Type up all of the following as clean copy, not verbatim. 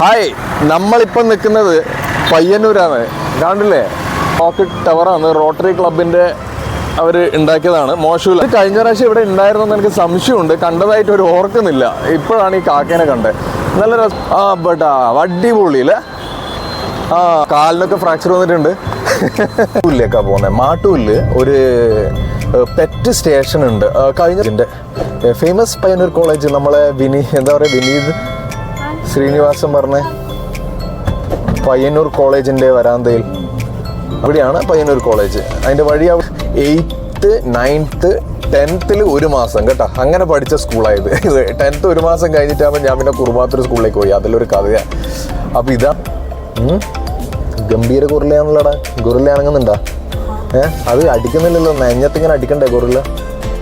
Hi, നമ്മളിപ്പം നിൽക്കുന്നത് പയ്യന്നൂരാണ്. കാണില്ലേ, റോക്കറ്റ് ടവറാണ്. റോട്ടറി ക്ലബിൻ്റെ അവർ ഉണ്ടാക്കിയതാണ്. മോശമില്ല. ഇത് കഴിഞ്ഞ പ്രാവശ്യം ഇവിടെ ഉണ്ടായിരുന്നെന്ന് എനിക്ക് സംശയമുണ്ട്. കണ്ടതായിട്ട് ഒരു ഓർക്കുന്നില്ല. ഇപ്പോഴാണ് ഈ കാക്കേനെ കണ്ടത്. നല്ല അടിപൊളിയില്ലേ. കാലിനൊക്കെ ഫ്രാക്ചർ വന്നിട്ടുണ്ട്. പുല്ലേക്കാ പോകുന്നത്. മാട്ടൂരിൽ ഒരു പെറ്റ് സ്റ്റേഷൻ ഉണ്ട്. കഴിഞ്ഞ ഫേമസ് പയ്യന്നൂർ കോളേജ്, നമ്മളെ വിനീത് ശ്രീനിവാസൻ പറഞ്ഞ പയ്യന്നൂർ കോളേജിൻ്റെ വരാന്തയിൽ അവിടെയാണ് പയ്യന്നൂർ കോളേജ്. അതിൻ്റെ വഴി 8th 9th 10th ഒരു മാസം കേട്ടോ, അങ്ങനെ പഠിച്ച സ്കൂളായത്. 10th ഒരു മാസം കഴിഞ്ഞിട്ടാകുമ്പോൾ ഞാൻ പിന്നെ കുറുമാത്തൂർ സ്കൂളിലേക്ക് പോയി. അതിലൊരു കഥയാണ്. അപ്പോൾ ഇതാ ഗംഭീര ഗൊറില്ലയാണല്ലോടാ. ഗൊറില്ല അനങ്ങുന്നുണ്ടാ? അത് അടിക്കുന്നില്ലല്ലോ, നെഞ്ഞത്തിങ്ങനെ അടിക്കണ്ടേ ഗൊറില്ല?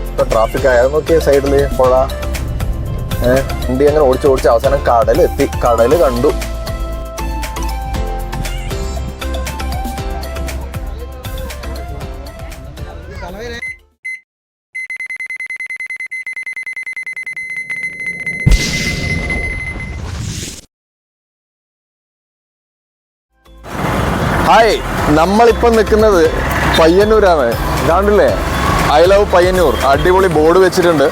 ഇപ്പോൾ ട്രാഫിക് ആയത് നോക്കിയ സൈഡിൽ പുഴ, വണ്ടി അങ്ങനെ ഓടിച്ച് അവസാനം കടലെത്തി. കടൽ കണ്ടു. ഹായ്, നമ്മളിപ്പം നിൽക്കുന്നത് പയ്യന്നൂരാണ്. കാണില്ലേ, ഐ ലവ് പയ്യന്നൂർ. അടിപൊളി ബോർഡ് വെച്ചിട്ടുണ്ട്.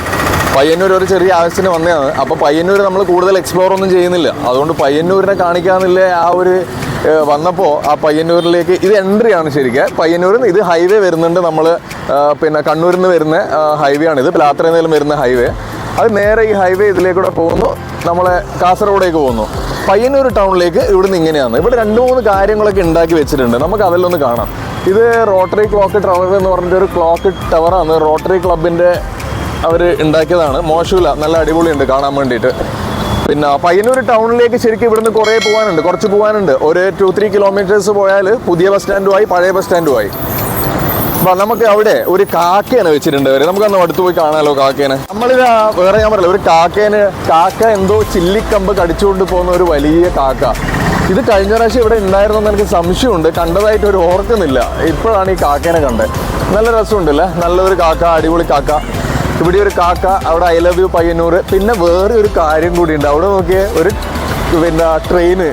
പയ്യന്നൂർ ഒരു ചെറിയ ആവശ്യത്തിന് വന്നതാണ്. അപ്പോൾ പയ്യന്നൂർ നമ്മൾ കൂടുതൽ എക്സ്പ്ലോർ ഒന്നും ചെയ്യുന്നില്ല. അതുകൊണ്ട് പയ്യന്നൂരിനെ കാണിക്കാന്നില്ല വന്നപ്പോൾ ആ പയ്യന്നൂരിലേക്ക് ഇത് എൻട്രി ആണ് ശരിക്കും. പയ്യന്നൂരിൽ ഇത് ഹൈവേ വരുന്നുണ്ട്. നമ്മൾ പിന്നെ കണ്ണൂരിൽ നിന്ന് വരുന്ന ഹൈവേ ആണിത്. പ്ലാത്രയിൽ നിന്നും വരുന്ന ഹൈവേ. അത് നേരെ ഈ ഹൈവേ ഇതിലേക്കൂടെ പോകുന്നു, നമ്മളെ കാസർഗോഡേക്ക് പോകുന്നു. പയ്യന്നൂർ ടൗണിലേക്ക് ഇവിടുന്ന് ഇങ്ങനെയാണ്. ഇവിടെ 2-3 കാര്യങ്ങളൊക്കെ ഉണ്ടാക്കി വെച്ചിട്ടുണ്ട്. നമുക്ക് അതിലൊന്ന് കാണാം. ഇത് റോട്ടറി ക്ലോക്ക് ടവർ എന്ന് പറഞ്ഞിട്ടൊരു ക്ലോക്ക് ടവറാണ്. റോട്ടറി ക്ലബിൻ്റെ അവർ ഉണ്ടാക്കിയതാണ്. മോശമില്ല, നല്ല അടിപൊളിയുണ്ട് കാണാൻ വേണ്ടിയിട്ട്. പിന്നെ പയ്യന്നൂർ ടൗണിലേക്ക് ശരിക്കും ഇവിടുന്ന് കുറച്ച് പോകാനുണ്ട്. ഒരു 2-3 കിലോമീറ്റേഴ്സ് പോയാൽ പുതിയ ബസ് സ്റ്റാൻഡുമായി, പഴയ ബസ് സ്റ്റാൻഡുമായി. അപ്പം നമുക്ക് അവിടെ ഒരു കാക്കേനെ വെച്ചിട്ടുണ്ട്. നമുക്കൊന്ന് അടുത്ത് പോയി കാണാമല്ലോ കാക്കേനെ. നമ്മളിത് വേറെ ഞാൻ പറയില്ല, ഒരു കാക്ക എന്തോ ചില്ലിക്കമ്പ് കടിച്ചുകൊണ്ട് പോകുന്ന ഒരു വലിയ കാക്ക. ഇത് കഴിഞ്ഞ പ്രാവശ്യം ഇവിടെ ഉണ്ടായിരുന്നെന്ന് എനിക്ക് സംശയമുണ്ട്. കണ്ടതായിട്ട് ഒരു ഓർക്കുന്നില്ല. ഇപ്പോഴാണ് ഈ കാക്കേനെ കണ്ടത്. നല്ല രസമുണ്ടല്ലേ, നല്ലൊരു കാക്ക, അടിപൊളി കാക്ക. ഇവിടെ ഒരു കാക്ക, അവിടെ ഐ ലവ് യു പയ്യന്നൂർ. പിന്നെ വേറെ ഒരു കാര്യം കൂടിയുണ്ട്. അവിടെ നോക്കിയേ, ഒരു ട്രെയിന്.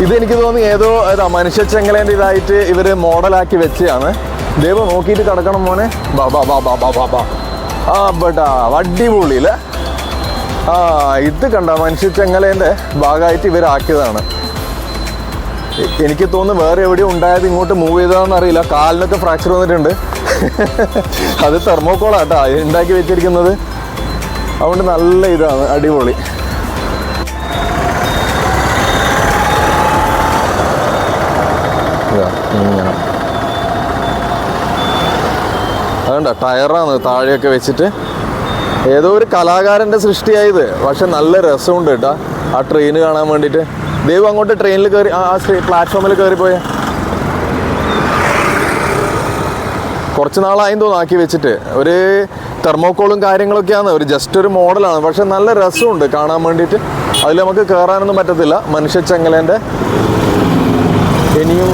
ഇതെനിക്ക് തോന്നി ഏതോ മനുഷ്യച്ചെങ്ങലേൻ്റെ ഇതായിട്ട് ഇവർ മോഡലാക്കി വെച്ചതാണ്. ദൈവം നോക്കിയിട്ട് കിടക്കണം മോനെ. അടിപൊളിയില്ലേ. ഇത് കണ്ട മനുഷ്യച്ചെങ്ങലേൻ്റെ ഭാഗമായിട്ട് ഇവരാക്കിയതാണ്. എനിക്ക് തോന്നുന്നു വേറെ എവിടെയും ഉണ്ടായത് ഇങ്ങോട്ട് മൂവ് ചെയ്തതാണെന്ന് അറിയില്ല. കാലിനൊക്കെ ഫ്രാക്ചർ വന്നിട്ടുണ്ട്. അത് തെർമോക്കോളാട്ടോ ഉണ്ടാക്കി വെച്ചിരിക്കുന്നത്. അതുകൊണ്ട് നല്ല ഇതാണ്, അടിപൊളി. ഇങ്ങനെ അതുകൊണ്ടാ ടയറാണ് താഴെയൊക്കെ വെച്ചിട്ട്. ഏതോ ഒരു കലാകാരൻ്റെ സൃഷ്ടിയായത്. പക്ഷെ നല്ല രസമുണ്ട് കേട്ടോ ആ ട്രെയിന് കാണാൻ വേണ്ടിയിട്ട്. ദൈവം അങ്ങോട്ട് ട്രെയിനിൽ കയറി ആ പ്ലാറ്റ്ഫോമിൽ കയറിപ്പോയ കുറച്ച് നാളായും തോന്നുന്നു ആക്കി വെച്ചിട്ട്. ഒരു തെർമോക്കോളും കാര്യങ്ങളൊക്കെയാണ്. ജസ്റ്റ് ഒരു മോഡലാണ്. പക്ഷെ നല്ല രസമുണ്ട് കാണാൻ വേണ്ടിയിട്ട്. അതിൽ നമുക്ക് കയറാനൊന്നും പറ്റത്തില്ല. മനുഷ്യച്ചെങ്ങലേൻ്റെ ഇനിയും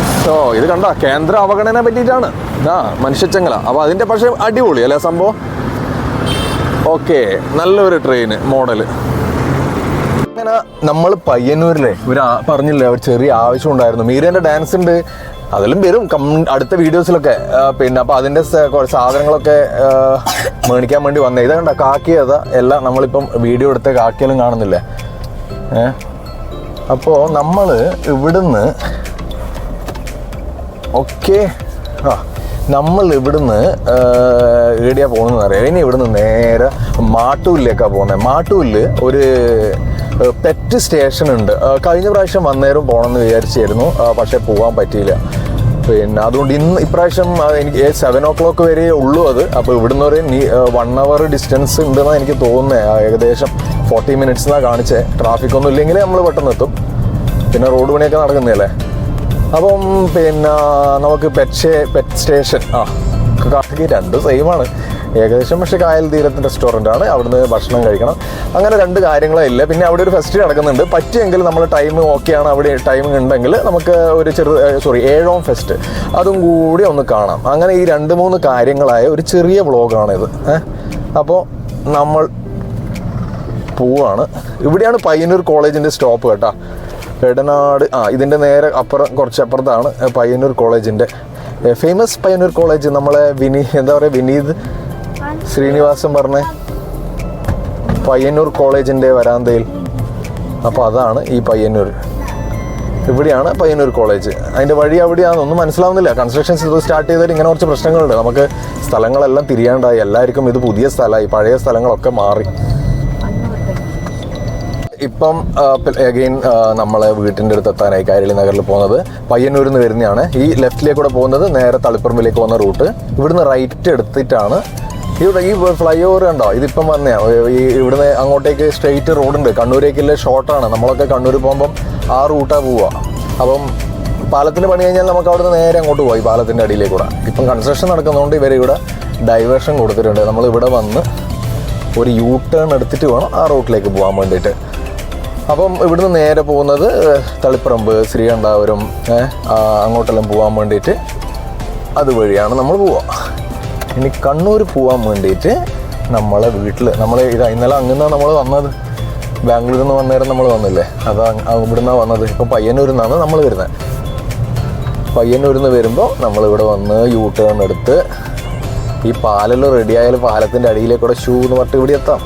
ഇത് കണ്ട കേന്ദ്ര അവഗണന പറ്റിയിട്ടാണ് മനുഷ്യച്ചെങ്ങല. അപ്പോൾ അതിൻ്റെ പക്ഷേ അടിപൊളി അല്ലേ സംഭവം. ഓക്കെ, നല്ലൊരു ട്രെയിന് മോഡല്. അങ്ങനെ നമ്മൾ പയ്യന്നൂരിലെ പറഞ്ഞില്ലേ, ഒരു ചെറിയ ആവശ്യം ഉണ്ടായിരുന്നു. മീരേൻ്റെ ഡാൻസ് ഉണ്ട്, അതിലും വരും അടുത്ത വീഡിയോസിലൊക്കെ. പിന്നെ അപ്പോൾ അതിൻ്റെ സാധനങ്ങളൊക്കെ മേടിക്കാൻ വേണ്ടി വന്നേ. ഇതാ കണ്ട കാക്കിയതാ എല്ലാം. നമ്മളിപ്പം വീഡിയോ എടുത്ത കാക്കിയാലും കാണുന്നില്ലേ. അപ്പോൾ നമ്മൾ ഇവിടുന്ന് നമ്മൾ ഇവിടുന്ന് എവിടെയാണ് പോകുന്നതെന്ന് അറിയാം. ഇനി ഇവിടുന്ന് നേരെ മാട്ടൂരിലേക്കാണ് പോകുന്നത്. മാട്ടൂരിൽ ഒരു പെറ്റ് സ്റ്റേഷൻ ഉണ്ട്. കഴിഞ്ഞ പ്രാവശ്യം വന്നേരം പോകണമെന്ന് വിചാരിച്ചായിരുന്നു, പക്ഷേ പോകാൻ പറ്റിയില്ല. പിന്നെ അതുകൊണ്ട് ഇപ്രാവശ്യം എനിക്ക് 7 o'clock വരെ ഉള്ളൂ അത്. അപ്പോൾ ഇവിടുന്ന് ഒരു 1 hour ഡിസ്റ്റൻസ് ഉണ്ടെന്നാണ് എനിക്ക് തോന്നുന്നത്. ഏകദേശം 40 minutes എന്നാണ് കാണിച്ചത്. ട്രാഫിക്കൊന്നും ഇല്ലെങ്കിൽ നമ്മൾ പെട്ടെന്ന് എത്തും. പിന്നെ റോഡ് പണിയൊക്കെ നടക്കുന്നതല്ലേ. അപ്പം പിന്നെ നമുക്ക് പെറ്റ് സ്റ്റേഷൻ കാക്കി 2 സെയിമാണ് ഏകദേശം. പക്ഷേ കായൽ തീരത്തിൻ്റെ റെസ്റ്റോറൻ്റാണ്. അവിടുന്ന് ഭക്ഷണം കഴിക്കണം. അങ്ങനെ 2 കാര്യങ്ങളേ ഇല്ല. പിന്നെ അവിടെ ഒരു ഫെസ്റ്റ് നടക്കുന്നുണ്ട്. പറ്റിയെങ്കിൽ നമ്മൾ ടൈം ഓക്കെയാണ്, അവിടെ ടൈമിംഗ് ഉണ്ടെങ്കിൽ നമുക്ക് ഒരു 7th ഫെസ്റ്റ് അതും കൂടി ഒന്ന് കാണാം. അങ്ങനെ ഈ 2-3 കാര്യങ്ങളായ ഒരു ചെറിയ വ്ളോഗാണിത്. അപ്പോൾ നമ്മൾ പോവാണ്. ഇവിടെയാണ് പയ്യന്നൂർ കോളേജിൻ്റെ സ്റ്റോപ്പ് കേട്ടോ. എടനാട് ഇതിൻ്റെ നേരെ അപ്പുറം കുറച്ചപ്പുറത്താണ് പയ്യന്നൂർ കോളേജിൻ്റെ ഫേമസ് പയ്യന്നൂർ കോളേജ്. നമ്മളെ വിനീത് ശ്രീനിവാസൻ പറഞ്ഞ പയ്യന്നൂർ കോളേജിൻ്റെ വരാന്തയിൽ. അപ്പോൾ അതാണ് ഈ പയ്യന്നൂർ. ഇവിടെയാണ് പയ്യന്നൂർ കോളേജ്. അതിൻ്റെ വഴി അവിടെയാണെന്നൊന്നും മനസ്സിലാവുന്നില്ല. കൺസ്ട്രക്ഷൻസ് ഇത് സ്റ്റാർട്ട് ചെയ്തിട്ട് ഇങ്ങനെ കുറച്ച് പ്രശ്നങ്ങളുണ്ട്. നമുക്ക് സ്ഥലങ്ങളെല്ലാം തിരിയാണ്ടായി. എല്ലാവർക്കും ഇത് പുതിയ സ്ഥലമായി, പഴയ സ്ഥലങ്ങളൊക്കെ മാറി. ഇപ്പം അഗെയിൻ നമ്മളെ വീട്ടിൻ്റെ അടുത്ത് എത്താനായി കൈരളി നഗറിൽ പോകുന്നത്. പയ്യന്നൂരിൽ നിന്ന് വരുന്നതാണ്. ഈ ലെഫ്റ്റിലേക്ക് കൂടെ പോകുന്നത് നേരെ തളിപ്പറമ്പിലേക്ക് പോകുന്ന റൂട്ട്. ഇവിടുന്ന് റൈറ്റ് എടുത്തിട്ടാണ് ഇവിടെ ഈ ഫ്ലൈ ഓവർ കണ്ടോ, ഇതിപ്പം വന്നതാണ്. ഈ ഇവിടുന്ന് അങ്ങോട്ടേക്ക് സ്ട്രെയിറ്റ് റോഡുണ്ട്. കണ്ണൂരേക്കുള്ള ഷോർട്ടാണ്. നമ്മളൊക്കെ കണ്ണൂർ പോകുമ്പം ആ റൂട്ടാണ് പോവുക. അപ്പം പാലത്തിന് പണി കഴിഞ്ഞാൽ നമുക്ക് അവിടുന്ന് നേരെ അങ്ങോട്ട് പോയി പാലത്തിൻ്റെ അടിയിലേക്ക് കൂടെ. ഇപ്പം കൺസ്ട്രക്ഷൻ നടക്കുന്നതുകൊണ്ട് ഇവരിവിടെ ഡൈവേർഷൻ കൊടുത്തിട്ടുണ്ട്. നമ്മളിവിടെ വന്ന് ഒരു യൂ ടേൺ എടുത്തിട്ട് വേണം ആ റൂട്ടിലേക്ക് പോകാൻ വേണ്ടിയിട്ട്. അപ്പം ഇവിടുന്ന് നേരെ പോകുന്നത് തളിപ്പറമ്പ്, ശ്രീകണ്ഠാപുരം അങ്ങോട്ടെല്ലാം പോകാൻ വേണ്ടിയിട്ട് അതുവഴിയാണ് നമ്മൾ പോവുക. ഇനി കണ്ണൂർ പോകാൻ വേണ്ടിയിട്ട് നമ്മളെ വീട്ടിൽ ഇന്നലെ അങ്ങനെയാണ് നമ്മൾ വന്നത്. ബാംഗ്ലൂരിൽ നിന്ന് വന്നേരം നമ്മൾ വന്നില്ലേ, ഇവിടുന്നാണ് വന്നത്. ഇപ്പം പയ്യന്നൂരിൽ നിന്നാണ് നമ്മൾ വരുന്നത്. പയ്യന്നൂരിൽ നിന്ന് വരുമ്പോൾ നമ്മളിവിടെ വന്ന് യൂ ടേൺ എടുത്ത് ഈ പാലെല്ലാം റെഡിയായാലും പാലത്തിൻ്റെ അടിയിലേക്കൂടെ ഷൂ എന്ന് പറഞ്ഞിട്ട് ഇവിടെ എത്താം.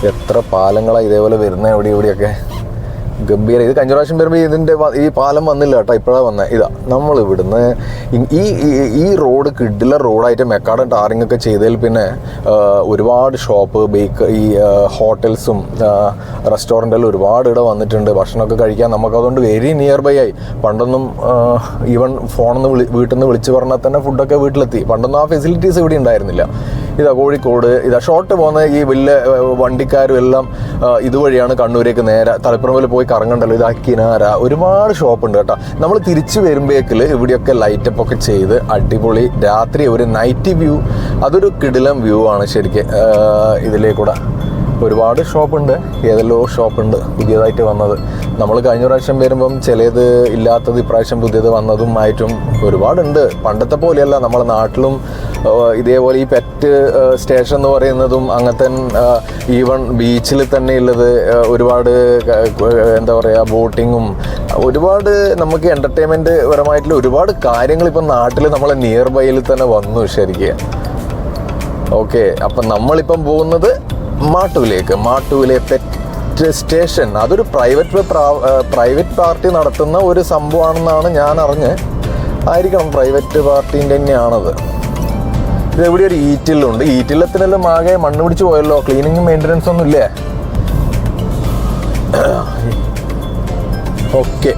എത്ര പാലങ്ങളാണ് ഇതേപോലെ വരുന്നത് എവിടെയൊക്കെ ഗംഭീര. ഇത് കഴിഞ്ഞ പ്രാവശ്യം വരുമ്പോൾ ഈ പാലം വന്നില്ല കേട്ടോ, ഇപ്പോഴാണ് വന്നത്. ഇതാ നമ്മളിവിടുന്ന് ഈ റോഡ് കിഡിലർ റോഡായിട്ട് മെക്കാഡൻ ടാറിങ് ഒക്കെ ചെയ്തതിൽ പിന്നെ ഒരുപാട് ഷോപ്പ്, ഈ ഹോട്ടൽസും റെസ്റ്റോറൻറ്റെല്ലാം ഒരുപാട് ഇവിടെ വന്നിട്ടുണ്ട്. ഭക്ഷണമൊക്കെ കഴിക്കാൻ നമുക്കതുകൊണ്ട് വെരി നിയർ ബൈ ആയി. പണ്ടൊന്നും ഈവൻ ഫോണിൽ നിന്ന് വീട്ടിൽ നിന്ന് വിളിച്ച് പറഞ്ഞാൽ തന്നെ ഫുഡൊക്കെ വീട്ടിലെത്തി. പണ്ടൊന്നും ആ ഫെസിലിറ്റീസ് ഇവിടെ ഉണ്ടായിരുന്നില്ല. ഇതാ കോഴിക്കോട്, ഷോർട്ട് പോകുന്ന ഈ വലിയ വണ്ടിക്കാരും എല്ലാം ഇതുവഴിയാണ് കണ്ണൂരേക്ക് നേരെ തളിപ്പറമ്പിൽ പോയി കറങ്ങണ്ടല്ലോ. ഇതാ കിനാര ഒരുപാട് ഷോപ്പുണ്ട് കേട്ടോ. നമ്മൾ തിരിച്ചു വരുമ്പോഴേക്കിൽ ഇവിടെയൊക്കെ ലൈറ്റപ്പ് ഒക്കെ ചെയ്ത് അടിപൊളി രാത്രി ഒരു നൈറ്റ് വ്യൂ, അതൊരു കിടിലം വ്യൂ ആണ് ശരിക്കും. ഇതിലേക്കൂടെ ഒരുപാട് ഷോപ്പുണ്ട്, ഏതെല്ലോ ഷോപ്പുണ്ട് പുതിയതായിട്ട് വന്നത്. നമ്മൾ കഴിഞ്ഞ പ്രാവശ്യം വരുമ്പം ചിലത് ഇല്ലാത്തത് ഇപ്രാവശ്യം പുതിയത് വന്നതും ആയിട്ടും ഒരുപാടുണ്ട്. പണ്ടത്തെ പോലെയല്ല, നമ്മളെ നാട്ടിലും ഇതേപോലെ ഈ പെറ്റ് സ്റ്റേഷൻ എന്ന് പറയുന്നതും അങ്ങനത്തെ ഈവൺ ബീച്ചിൽ തന്നെ ഉള്ളത് ഒരുപാട് ബോട്ടിങ്ങും ഒരുപാട് നമുക്ക് എൻ്റർടൈൻമെൻറ്റ് പരമായിട്ടുള്ള ഒരുപാട് കാര്യങ്ങൾ ഇപ്പം നാട്ടിൽ നമ്മളെ നിയർ ബൈയിൽ തന്നെ വന്നു ശരിക്കും. ഓക്കെ, അപ്പം നമ്മളിപ്പം പോകുന്നത് മാട്ടൂലെ പെറ്റ് സ്റ്റേഷൻ. അതൊരു പ്രൈവറ്റ് പാർട്ടി നടത്തുന്ന ഒരു സംഭവമാണെന്നാണ് ഞാൻ ആയിരിക്കണം, പ്രൈവറ്റ് പാർട്ടീൻ്റെ തന്നെയാണത്. ഇതെവിടെ ഒരു ഈറ്റിലുണ്ട്. ഈറ്റില്ലത്തിനെല്ലാം ആകെ മണ്ണ് പിടിച്ച് പോയല്ലോ. ക്ലീനിങ്ങും മെയിൻ്റനൻസ് ഒന്നും ഇല്ലേ? ഓക്കെ,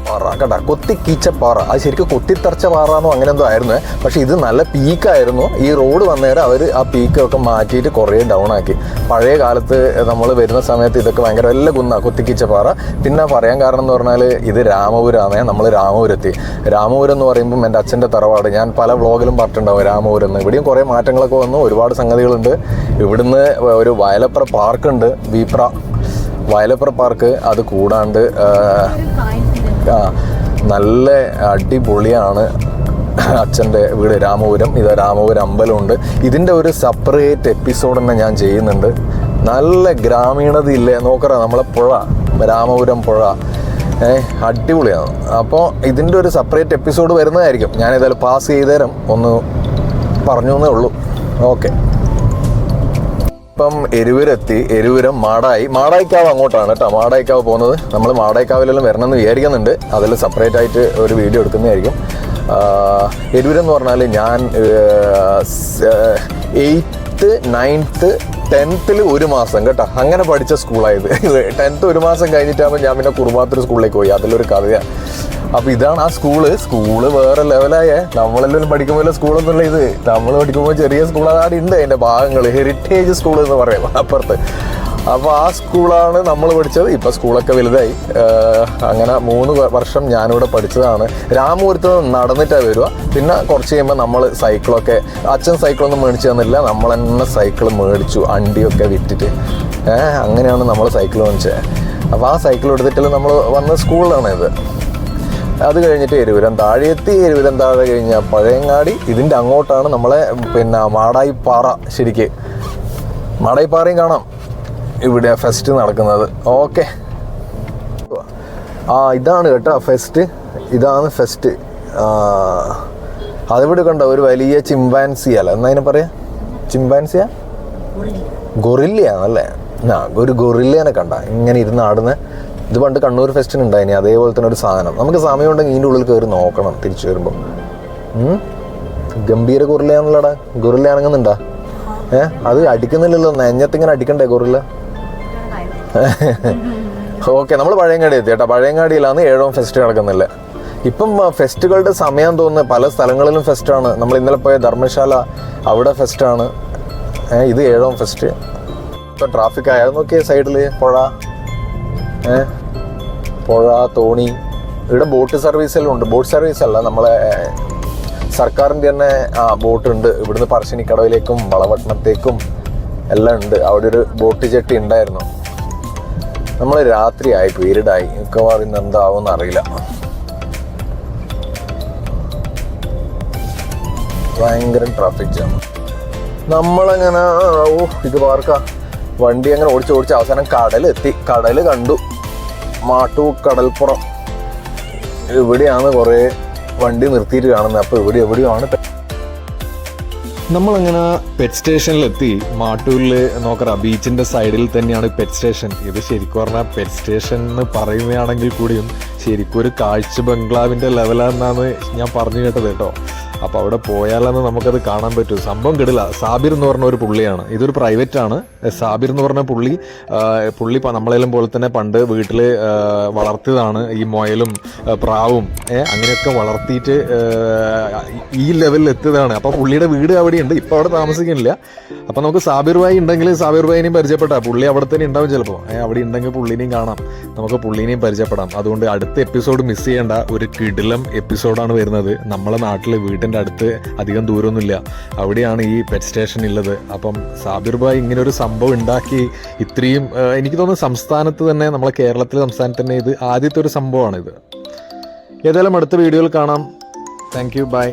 പാറ കേട്ടാ, കൊത്തിക്കീച്ച അത് ശരിക്കും കൊത്തിത്തറച്ച പാറാന്നോ അങ്ങനെ എന്തോ ആയിരുന്നു. പക്ഷെ ഇത് നല്ല പീക്കായിരുന്നു. ഈ റോഡ് വന്നേരം അവർ ആ പീക്കൊക്കെ മാറ്റിയിട്ട് കുറേ ഡൗൺ ആക്കി. പഴയ കാലത്ത് നമ്മൾ വരുന്ന സമയത്ത് ഇതൊക്കെ ഭയങ്കര വല്ല കൊത്തിക്കീച്ച പാറ. പിന്നെ പറയാൻ കാരണം എന്ന് പറഞ്ഞാൽ ഇത് രാമപുരമാണ്. നമ്മൾ രാമപുരത്തി. രാമപുരം എന്ന് പറയുമ്പം എൻ്റെ അച്ഛൻ്റെ തറവാട്. ഞാൻ പല വ്ളോഗിലും പറഞ്ഞിട്ടുണ്ടാവും രാമപുരം എന്ന്. ഇവിടെയും കുറേ മാറ്റങ്ങളൊക്കെ വന്നു, ഒരുപാട് സംഗതികളുണ്ട്. ഇവിടുന്ന് ഒരു വയലപ്ര പാർക്കുണ്ട്, വയലപ്ര പാർക്ക്. അത് കൂടാണ്ട് നല്ല അടിപൊളിയാണ് അച്ഛൻ്റെ വീട് രാമപുരം. ഇത് രാമപുരം അമ്പലമുണ്ട്. ഇതിൻ്റെ ഒരു സെപ്പറേറ്റ് എപ്പിസോഡ് തന്നെ ഞാൻ ചെയ്യുന്നുണ്ട്. നല്ല ഗ്രാമീണതയില്ലേ നോക്കറ, നമ്മളെ പുഴ, രാമപുരം പുഴ അടിപൊളിയാണ്. അപ്പോൾ ഇതിൻ്റെ ഒരു സെപ്പറേറ്റ് എപ്പിസോഡ് വരുന്നതായിരിക്കും. ഞാനിതായാലും പാസ് ചെയ്തേരം ഒന്ന് പറഞ്ഞു എന്നേ ഉള്ളൂ. ഓക്കെ, ഇപ്പം എരുവരം മാടായിക്കാവ് അങ്ങോട്ടാണ് കേട്ടോ. മാടായിക്കാവ് പോകുന്നത്. നമ്മൾ മാടായിക്കാവിലെല്ലാം വരണമെന്ന് വിചാരിക്കുന്നുണ്ട്. അതെല്ലാം സെപ്പറേറ്റ് ആയിട്ട് ഒരു വീഡിയോ എടുക്കുന്നതായിരിക്കും. എരുവരം എന്ന് പറഞ്ഞാൽ ഞാൻ 8th 9th 10th ഒരു മാസം കേട്ടോ അങ്ങനെ പഠിച്ച സ്കൂളായത്. 10th ഒരു മാസം കഴിഞ്ഞിട്ടാകുമ്പോൾ ഞാൻ പിന്നെ കുറുമാത്തൂർ സ്കൂളിലേക്ക് പോയി. അതിലൊരു കഥയാണ്. അപ്പോൾ ഇതാണ് ആ സ്കൂള് വേറെ ലെവലായേ. നമ്മളെല്ലാം പഠിക്കുമ്പോൾ സ്കൂളൊന്നുമില്ല ഇത്. നമ്മൾ പഠിക്കുമ്പോൾ ചെറിയ സ്കൂളാണ് ഉണ്ട്. അതിൻ്റെ ഭാഗങ്ങൾ ഹെറിറ്റേജ് സ്കൂൾ എന്ന് പറയും അപ്പുറത്ത്. അപ്പോൾ ആ സ്കൂളാണ് നമ്മൾ പഠിച്ചത്. ഇപ്പോൾ സ്കൂളൊക്കെ വലുതായി. അങ്ങനെ 3 വർഷം ഞാനിവിടെ പഠിച്ചതാണ്. രാമപുരത്ത് നടന്നിട്ടാണ് വരിക. പിന്നെ കുറച്ച് കഴിയുമ്പോൾ നമ്മൾ സൈക്കിളൊക്കെ, അച്ഛൻ സൈക്കിളൊന്നും മേടിച്ചു തന്നില്ല, നമ്മൾ തന്നെ സൈക്കിൾ മേടിച്ചു, അണ്ടിയൊക്കെ വിറ്റിട്ട്. അങ്ങനെയാണ് നമ്മൾ സൈക്കിൾ മേടിച്ചത്. അപ്പോൾ ആ സൈക്കിൾ എടുത്തിട്ട് നമ്മൾ വന്ന സ്കൂളിലാണ് ഇത്. അത് കഴിഞ്ഞിട്ട് എരുവരം താഴെയെത്തി. എരുവരം താഴെ കഴിഞ്ഞാൽ പഴയങ്ങാടി. ഇതിൻ്റെ അങ്ങോട്ടാണ് നമ്മളെ മാടായിപ്പാറ. ശരിക്ക് മാടായിപ്പാറയും കാണാം ഇവിടെ ഫെസ്റ്റ് നടക്കുന്നത്. ഓക്കെ. ഇതാണ് കേട്ടോ ഫെസ്റ്റ്, ഇതാണ് ഫെസ്റ്റ്. അതിവിടെ കണ്ടോ ഒരു വലിയ ചിമ്പാൻസി അല്ല എന്നാ അതിനെ പറയാ, ചിമ്പാൻസിയാ ഗൊറില്ലയാണല്ലേ. ഒരു ഗൊറില്ലേനെ കണ്ട ഇങ്ങനെ ഇരുന്ന് ആടുന്ന. ഇത് പണ്ട് കണ്ണൂർ ഫെസ്റ്റിന് ഉണ്ടായിനി അതേപോലെ തന്നെ ഒരു സാധനം. നമുക്ക് സമയം ഉണ്ടെങ്കിൽ ഇതിൻ്റെ ഉള്ളിൽ കയറി നോക്കണം തിരിച്ചു വരുമ്പോൾ. ഗംഭീര ഗൊറില്ലയാണല്ലോടാ. ഗൊറില്ല അനങ്ങുന്നുണ്ടാ? അത് അടിക്കുന്നില്ലല്ലോ, നെഞ്ഞത്തിങ്ങനെ അടിക്കണ്ടേ ഗൊറില്ല? ഓക്കെ, നമ്മൾ പഴയങ്ങാടി എത്തി കേട്ടോ. പഴയങ്ങാടിയിലാണ് 7ാം ഫെസ്റ്റ് നടക്കുന്നില്ല. ഇപ്പം ഫെസ്റ്റുകളുടെ സമയം തോന്നുന്നത് പല സ്ഥലങ്ങളിലും ഫെസ്റ്റാണ്. നമ്മൾ ഇന്നലെ പോയ ധർമ്മശാല അവിടെ ഫെസ്റ്റാണ്. ഇത് 7ാം ഫെസ്റ്റ്. ഇപ്പം ട്രാഫിക് ആയത് നോക്കിയ സൈഡിൽ പുഴ തോണി. ഇവിടെ ബോട്ട് സർവീസെല്ലാം ഉണ്ട്. ബോട്ട് സർവീസ് അല്ല, നമ്മളെ സർക്കാരിൻ്റെ തന്നെ ബോട്ടുണ്ട്. ഇവിടുന്ന് പറശ്ശിനിക്കടവിലേക്കും വളപട്ടണത്തേക്കും എല്ലാം ഉണ്ട്. അവിടെ ഒരു ബോട്ട് ജെട്ടി ഉണ്ടായിരുന്നു. നമ്മൾ രാത്രിയായി, പീരീഡായി. മിക്കവാറും ഇന്ന് എന്താവുമെന്ന് അറിയില്ല. ഭയങ്കര ട്രാഫിക് ജാം. നമ്മളങ്ങനെ ഇത് പാർക്കാ വണ്ടി അങ്ങനെ ഓടിച്ച് അവസാനം കടലെത്തി. കടൽ കണ്ടു, മാട്ടൂർ കടൽപ്പുറം. ഇവിടെയാണ് കുറേ വണ്ടി നിർത്തിയിട്ട് കാണുന്നത്. അപ്പോൾ എവിടെയാണ് നമ്മളങ്ങനെ പെറ്റ് സ്റ്റേഷനിലെത്തി. മാട്ടൂരിൽ നോക്കറ ബീച്ചിൻ്റെ സൈഡിൽ തന്നെയാണ് പെറ്റ് സ്റ്റേഷൻ. ഇത് ശരിക്കും പറഞ്ഞാൽ പെറ്റ് സ്റ്റേഷൻ എന്ന് പറയുന്നതാണെങ്കിൽ കൂടിയും ശരിക്കും ഒരു കാഴ്ച ബംഗ്ലാവിൻ്റെ ലെവലാണെന്നാണ് ഞാൻ പറഞ്ഞു കേട്ടത് കേട്ടോ. അപ്പോൾ അവിടെ പോയാലെന്ന് നമുക്കത് കാണാൻ പറ്റും. സംഭവം കിടില. സാബിർ എന്ന് പറഞ്ഞ ഒരു പുള്ളിയാണ്. ഇതൊരു പ്രൈവറ്റാണ്. സാബിർ എന്ന് പറഞ്ഞ പുള്ളി നമ്മളെല്ലാം പോലെ തന്നെ പണ്ട് വീട്ടിൽ വളർത്തിയതാണ്. ഈ മുയലും പ്രാവും അങ്ങനെയൊക്കെ വളർത്തിയിട്ട് ഈ ലെവലിൽ എത്തിയതാണ്. അപ്പോൾ പുള്ളിയുടെ വീട് അവിടെയുണ്ട്. ഇപ്പോൾ അവിടെ താമസിക്കുന്നില്ല. അപ്പോൾ നമുക്ക് സാബിർ ഭായി ഉണ്ടെങ്കിൽ സാബിർ ഭായിനെയും പരിചയപ്പെട്ടാൽ പുള്ളി അവിടെ തന്നെ ഉണ്ടാവും ചിലപ്പോൾ. അവിടെ ഉണ്ടെങ്കിൽ പുള്ളിനെയും കാണാം, നമുക്ക് പുള്ളിനെയും പരിചയപ്പെടാം. അതുകൊണ്ട് അടുത്ത എപ്പിസോഡ് മിസ് ചെയ്യേണ്ട. ഒരു കിടിലം എപ്പിസോഡാണ് വരുന്നത്. നമ്മളെ നാട്ടിൽ വീട്ടിൻ്റെ അടുത്ത് അധികം ദൂരമൊന്നുമില്ല, അവിടെയാണ് ഈ പെറ്റ് സ്റ്റേഷൻ ഉള്ളത്. അപ്പം സാബിർ ഭായ് ഇങ്ങനൊരു സംഭവം ഉണ്ടാക്കി ഇത്രയും എനിക്ക് തോന്നുന്നു സംസ്ഥാനത്ത് തന്നെ, നമ്മളെ കേരളത്തിലെ സംസ്ഥാനത്ത് തന്നെ ഇത് ആദ്യത്തെ ഒരു സംഭവമാണിത്. ഏതായാലും അടുത്ത വീഡിയോയിൽ കാണാം. Thank you, by.